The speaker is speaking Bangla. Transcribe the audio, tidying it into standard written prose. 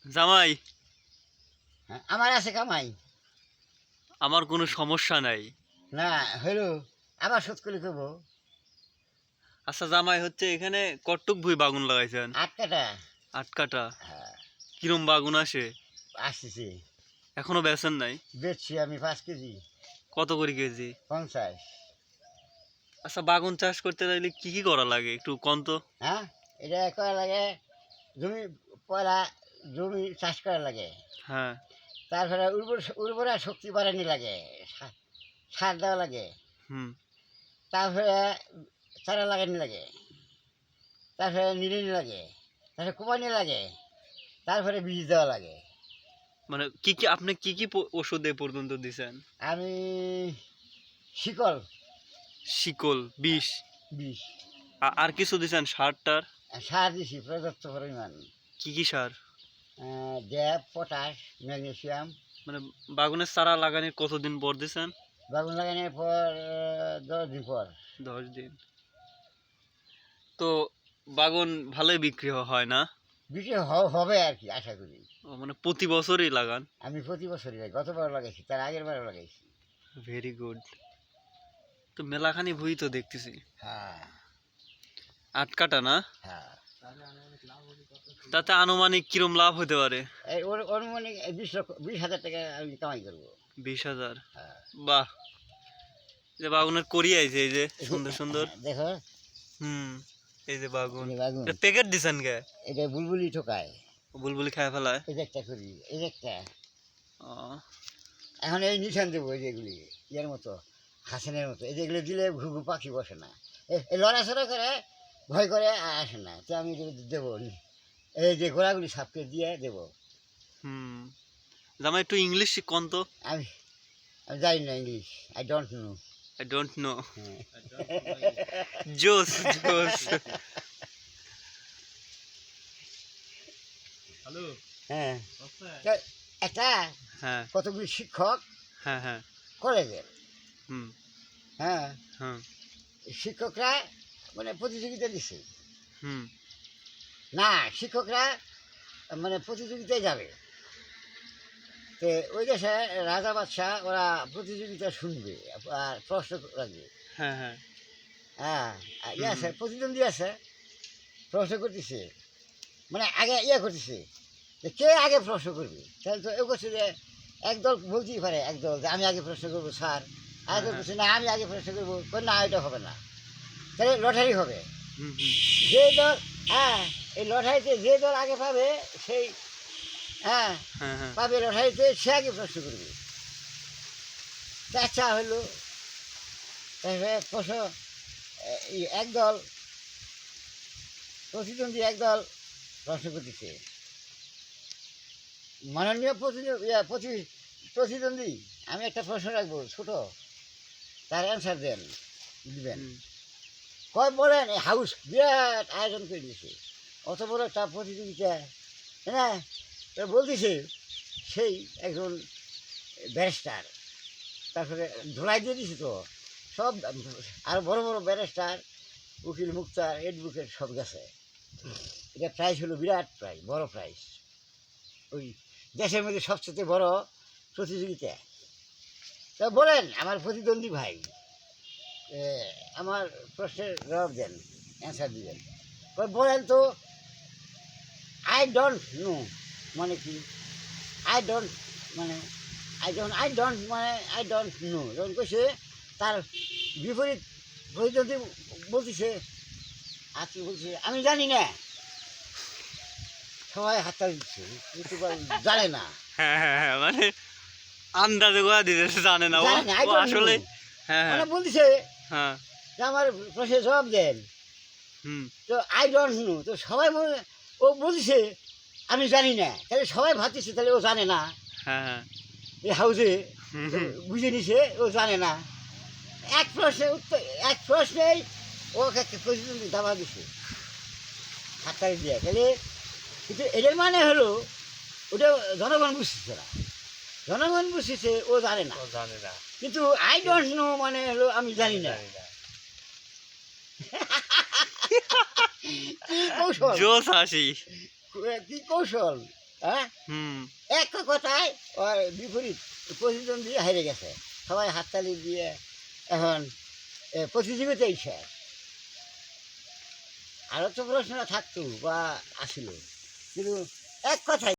জামাই, হ্যাঁ, আমার আছে কামাই। আমার কোনো সমস্যা নাই। না হইল আবার শোধ করে করবো। আচ্ছা জামাই, হচ্ছে এখানে কটুক ভুই বাগুন লাগাইছেন? 8 কাটা। 8 কাঠা। হ্যাঁ, কিরম বাগুন আসে? আসতেছি। এখনো বেচেন নাই? বেচছি আমি 5 কেজি। কত করে কেজি? 50। আচ্ছা, বাগুন চাষ করতে চাইলে কি কি করা লাগে একটু কন তো। হ্যাঁ, এটা করা লাগে। জমি পয়লা জমি চাষ করা লাগে। হ্যাঁ। তারপরে উর্বরা শক্তি বাড়ানি লাগে, সার দেওয়া লাগে। হুম। তারপরে চারা লাগানি লাগে। তারপরে নিড়ানি লাগে। তারপরে কোপানি লাগে। তারপরে বীজ দেওয়া লাগে। মানে আপনি কি কি ওষুধ এ পর্যন্ত দিছেন? আমি শিকল শিকল, বিষ, বিষ আর কিছু দিছেন? সার টার? সার দিছি পর্যাপ্ত পরিমাণ। কি সার? ড্যাপ, পটাশ, ম্যাগনেসিয়াম। মানে বাগুনের চারা লাগানোর কতদিন পর দিছেন? বাগুন লাগানোর পর 10 দিন পর। 10 দিন। তো বাগুন ভালোই বিক্রি হয় না? বিক্রি হবে আর কি, আশা করি। ও, মানে প্রতি বছরই লাগান? আমি প্রতি বছরই লাগাই, গতবার লাগাইছি, তার আগের বারও লাগাইছি। Very good. তো মেলাখানি ভুই তো দেখতেছি। হ্যাঁ 8 কাঠা না? হ্যাঁ। তাতে আনুমানিক কিরম লাভ হতে পারে? এই ওর মানে 20,000 টাকা আমি কামাই করবো। 20,000? হ্যাঁ। বাহ! যে বাগুনের করি আইছে, এই যে সুন্দর সুন্দর। দেখো, হুম। এই যে বাগুন, এই যে বাগুন, প্যাকেট দিছেন কে? এটা বুলবুলি ঠোকায়। বুলবুলি খায় ফেলায়? এই যে একটা করি, এই যে একটা। ও, এখন এই নিশান দেবো, এই যেগুলি ইয়ের মতো, হাসিনের মতো। এই যেগুলো দিলে ঘুঘু পাখি বসে না, এই লড়াচড়া করে, ভয় করে আসে না। তো আমি দেবো, এই যে গোড়াগুলি সাপকে দিয়ে দেবো। হুম। জামাই, একটু ইংলিশ কন তো। আমি আমি জানি না English, I don't know. I don't know. হ্যাঁ। জোস জোস। হ্যালো। হ্যাঁ, তো একটা হ্যাঁ কতগুলি শিক্ষক হ্যাঁ হ্যাঁ। কলেজের। হুম। হ্যাঁ, হুম। শিক্ষকরা মানে প্রতিযোগিতা দিছে। হুম। না, শিক্ষকরা মানে প্রতিযোগিতায় যাবে। তো ওই দেশে রাজা বাদশাহ ওরা প্রতিযোগিতা শুনবে আর প্রশ্ন রাখবে। হ্যাঁ হ্যাঁ। হ্যাঁ, ইয়ে হুম। আছে, প্রতিদ্বন্দ্বী আছে, প্রশ্ন করতেছে। মানে আগে ইয়ে করতেছে যে কে আগে প্রশ্ন করবে। তাহলে তো এ করছে যে একদল বলতেই পারে, একদল যে আমি আগে প্রশ্ন করবো স্যার। হ্যাঁ আরেকদল হ্যাঁ। বলছে না আমি আগে প্রশ্ন করবো, কই না এটা হবে না। তাহলে লটারি হবে। হুম হুম। যে দল, হ্যাঁ, এই লটারিতে যে দল আগে পাবে সেই, হ্যাঁ, হ্যাঁ হ্যাঁ। পাবে লটারিতে, সে আগে প্রশ্ন করবে। তা আচ্ছা হইলো, তারপরে প্রশ্ন, একদল প্রতিদ্বন্দ্বী একদল প্রশ্ন করতেছে, মাননীয় প্রতিদ্বন্দ্বী, আমি একটা প্রশ্ন রাখবো ছোট, তার অ্যান্সার দিবেন। হুম। কয় বলেন, এই হাউস বিরাট আয়োজন করে দিয়েছে, অত বড় একটা প্রতিযোগিতা। হ্যাঁ, তো বলতেছে সেই একজন ব্যারিস্টার, তারপরে ধোলাই দিয়ে দিছে তো সব, আর বড় বড় ব্যারিস্টার, উকিল মুক্তার, এডভোকেট সব গেছে। এটা প্রাইজ হলো বিরাট প্রাইজ, বড় প্রাইজ, ওই দেশের মধ্যে সবচেয়ে বড় প্রতিযোগিতা। তা বলেন আমার প্রতিদ্বন্দ্বী ভাই, এ, আমার প্রশ্নের জবাব দেন, অ্যান্সার দিবেন। বলেন তো, আই ডোন্ট নো মানে কি? আই ডোন্ট মানে আই ডোন্ট মানে আই ডোন্ট নো যখন কইছে, তার বিপরীত প্রতিদ্বন্দ্বী বলতেছে, আর কি বলছে, আমি জানি না। সবাই হাততালি দিচ্ছে, কিন্তু জানে না। হ্যাঁ হ্যাঁ হ্যাঁ, মানে আন্দাজে গোয়া দিতেছে, জানে না ও। জানে না, আই ও ডোন্ট নো। আসলে। হ্যাঁ মানে হ্যাঁ বলতেছে হ্যাঁ। যে আমার প্রশ্নের জবাব দেন। হুম। তো আই ডোন্ট নো, তো সবাই ও বলছে আমি জানি না, তাহলে সবাই ভাবতেছে তাহলে ও জানে না। হ্যাঁ হ্যাঁ। এই হাউসে হুম হুম। বুঝে নিছে ও জানে না। এক প্রশ্নের উত্তর, এক প্রশ্নেই ওকে প্রতিদ্বন্দ্বী দাবা দিছে হাততালি দিয়ে। তাহলে কিন্তু এটার মানে হলো ওটা জনগণ বুঝতেছে না, জনগণ বুঝতেছে ও জানে না। জানে না। কিন্তু আই ডোন্ট নো মানে হলো আমি জানি না। কি কৌশল, জোস হাসি। কি কৌশল, হ্যাঁ হুম। এক কথায় ওর বিপরীত প্রতিদ্বন্দ্বী হেরে গেছে, সবাই হাততালি দিয়ে এখন প্রতিযোগিতাই শেষ। আরও তো প্রশ্ন থাকতো বা আসিল, কিন্তু এক কথায়